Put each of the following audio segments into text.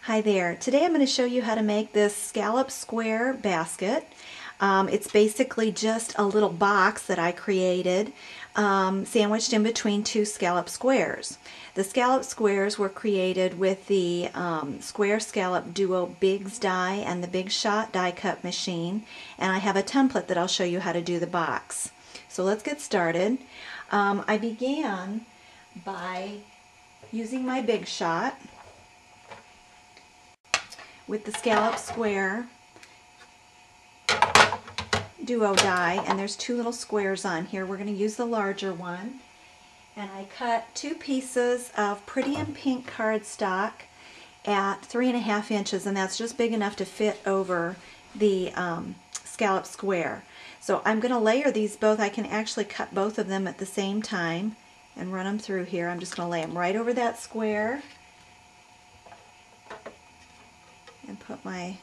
Hi there. Today I'm going to show you how to make this scallop square basket. It's basically just a little box that I created sandwiched in between two scallop squares. The scallop squares were created with the Square Scallop Duo Bigs die and the Big Shot die cut machine, and I have a template that I'll show you how to do the box. So let's get started. I began by using my Big Shot with the Scallop Square Duo die, and there's two little squares on here. We're going to use the larger one, and I cut 2 pieces of Pretty in Pink cardstock at 3.5 inches, and that's just big enough to fit over the scallop square. So I'm going to layer these both. I can actually cut both of them at the same time and run them through here. I'm just going to lay them right over that square and put my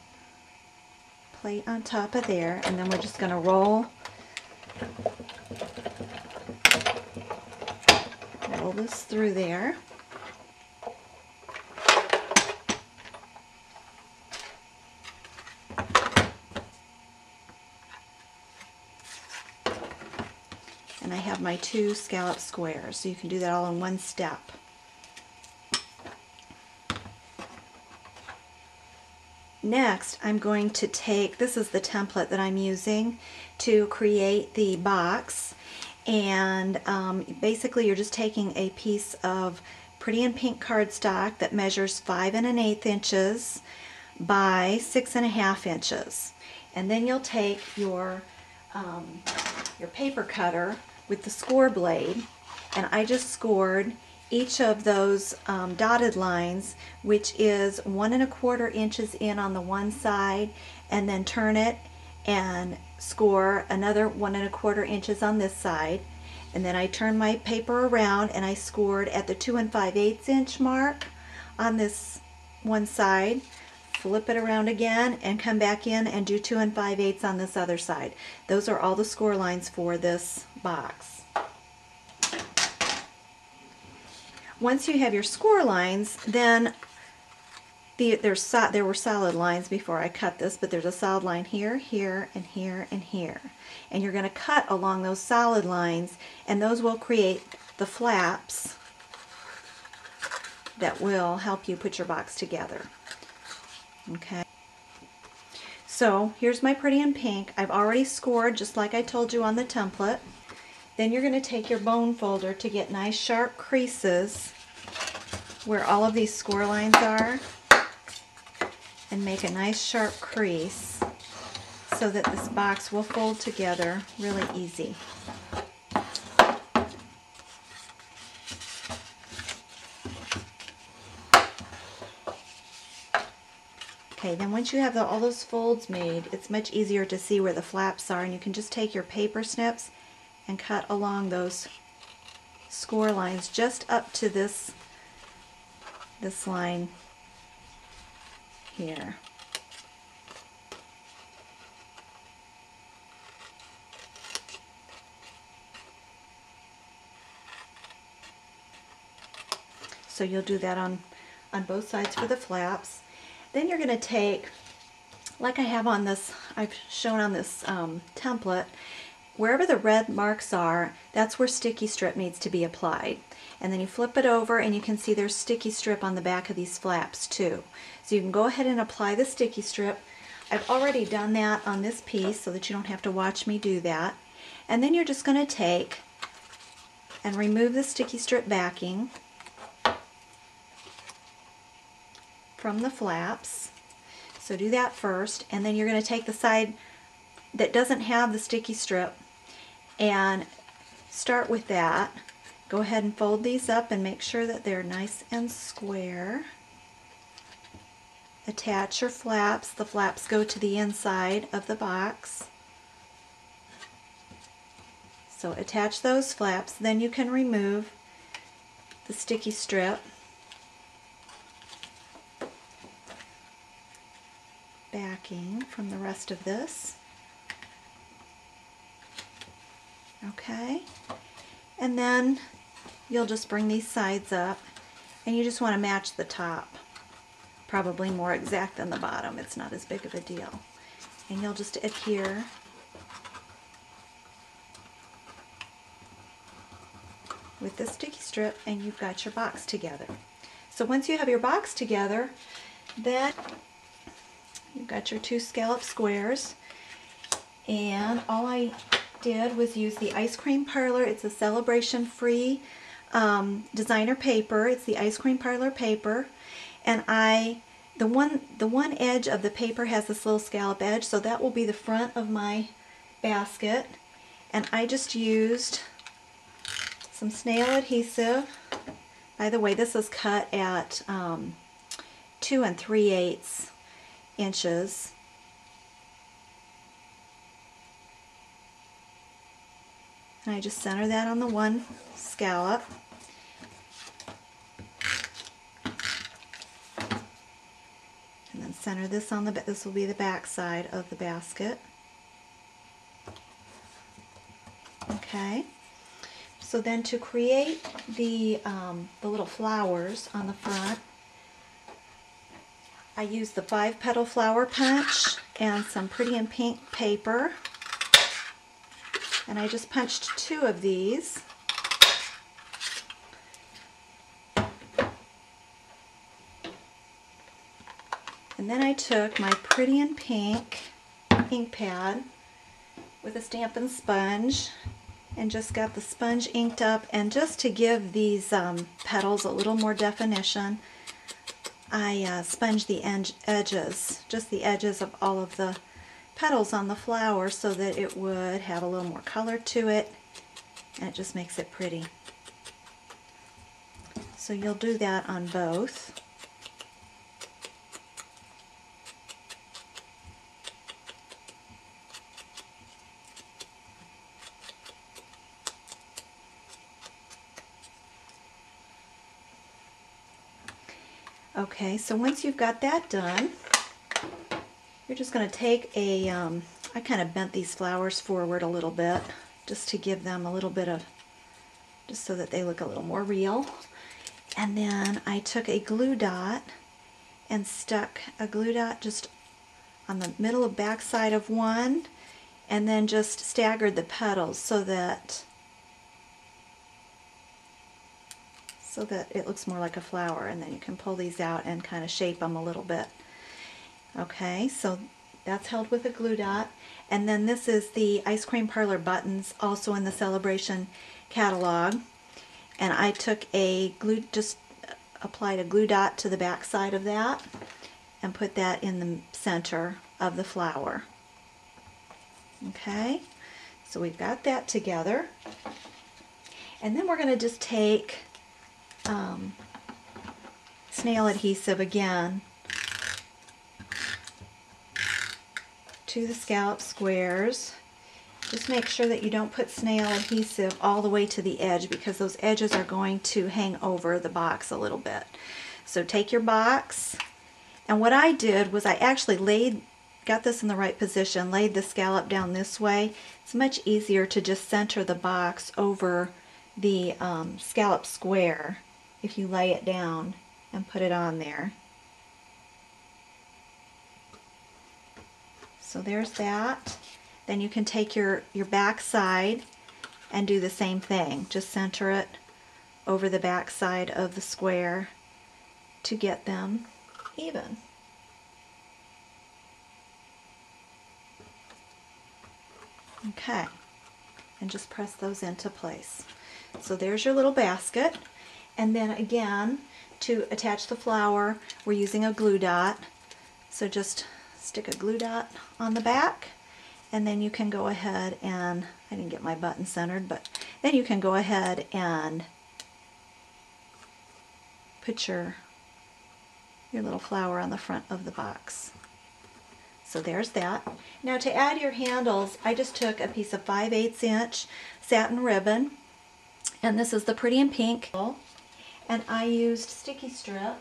plate on top of there, and then we're just going to roll this through there. And I have my 2 scallop squares, so you can do that all in one step. Next, I'm going to take, this is the template that I'm using to create the box, and basically you're just taking a piece of Pretty in Pink cardstock that measures 5 1/8 inches by 6.5 inches, and then you'll take your paper cutter with the score blade, and I just scored each of those dotted lines, which is 1 1/4 inches in on the one side, and then turn it and score another 1 1/4 inches on this side, and then I turn my paper around and I scored at the 2 5/8 inch mark on this one side, flip it around again and come back in and do 2 5/8 on this other side. Those are all the score lines for this box. Once you have your score lines, then there were solid lines before I cut this, but there's a solid line here, here, and here, and here. And you're going to cut along those solid lines, and those will create the flaps that will help you put your box together. Okay. So here's my Pretty in Pink. I've already scored just like I told you on the template. Then you're going to take your bone folder to get nice sharp creases where all of these score lines are, and make a nice sharp crease so that this box will fold together really easy. Okay, then once you have all those folds made, it's much easier to see where the flaps are, and you can just take your paper snips and cut along those score lines just up to this line here. So you'll do that on both sides for the flaps. Then you're going to take, like I have on this, I've shown on this template, wherever the red marks are, that's where sticky strip needs to be applied. And then you flip it over and you can see there's sticky strip on the back of these flaps too. So you can go ahead and apply the sticky strip. I've already done that on this piece so that you don't have to watch me do that. And then you're just going to take and remove the sticky strip backing from the flaps. So do that first, and then you're going to take the side that doesn't have the sticky strip and start with that. Go ahead and fold these up and make sure that they're nice and square. Attach your flaps. The flaps go to the inside of the box. So attach those flaps, then you can remove the sticky strip. Backing from the rest of this. Okay, and then you'll just bring these sides up, and you just want to match the top probably more exact than the bottom. It's not as big of a deal. And you'll just adhere with the sticky strip, and you've got your box together. So once you have your box together, then you've got your 2 scallop squares, and all I did was use the Ice Cream Parlor. It's a celebration free designer paper. It's the Ice Cream Parlor paper, and the one edge of the paper has this little scallop edge, so that will be the front of my basket. And I just used some snail adhesive. By the way, this is cut at 2 3/8 inches. And I just center that on the one scallop. And then center this on this will be the back side of the basket. Okay. So then to create the little flowers on the front, I used the 5-petal flower punch and some Pretty in Pink paper. And I just punched 2 of these. And then I took my Pretty in Pink ink pad with a Stampin' Sponge and just got the sponge inked up, and just to give these petals a little more definition, I sponged the edges, just the edges of all of the petals on the flower, so that it would have a little more color to it, and it just makes it pretty. So you'll do that on both. Okay, so once you've got that done, you're just going to take a, I kind of bent these flowers forward a little bit just to give them a little bit of, just so that they look a little more real. And then I took a glue dot and stuck a glue dot just on the middle of back side of one, and then just staggered the petals so that it looks more like a flower, and then you can pull these out and kind of shape them a little bit. Okay, so that's held with a glue dot. And then this is the Ice Cream Parlor buttons, also in the Celebration catalog. And I took just applied a glue dot to the back side of that and put that in the center of the flower. Okay, so we've got that together. And then we're going to just take snail adhesive again to the scallop squares. Just make sure that you don't put snail adhesive all the way to the edge, because those edges are going to hang over the box a little bit. So take your box, and what I did was I actually got this in the right position, laid the scallop down this way. It's much easier to just center the box over the scallop square if you lay it down and put it on there. So there's that. Then you can take your back side and do the same thing. Just center it over the back side of the square to get them even. Okay, and just press those into place. So there's your little basket. And then again, to attach the flower, we're using a glue dot. So just stick a glue dot on the back, and then you can go ahead and, I didn't get my button centered, but then you can go ahead and put your little flower on the front of the box. So there's that. Now to add your handles, I just took a piece of 5/8 inch satin ribbon, and this is the Pretty in Pink, and I used sticky strip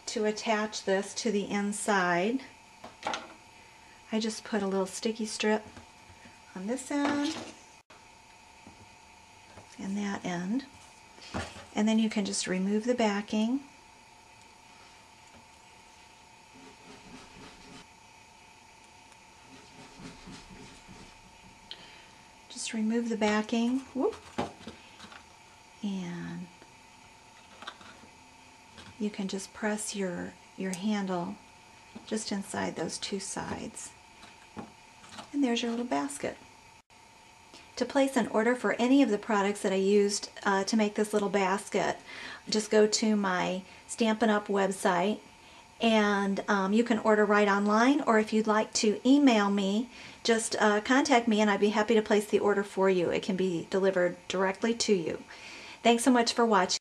to attach this to the inside. I just put a little sticky strip on this end and that end, and then you can just remove the backing just remove the backing. Whoop. And you can just press your handle just inside those two sides. And there's your little basket. To place an order for any of the products that I used to make this little basket, just go to my Stampin' Up! Website, and you can order right online, or if you'd like to email me, just contact me and I'd be happy to place the order for you. It can be delivered directly to you. Thanks so much for watching.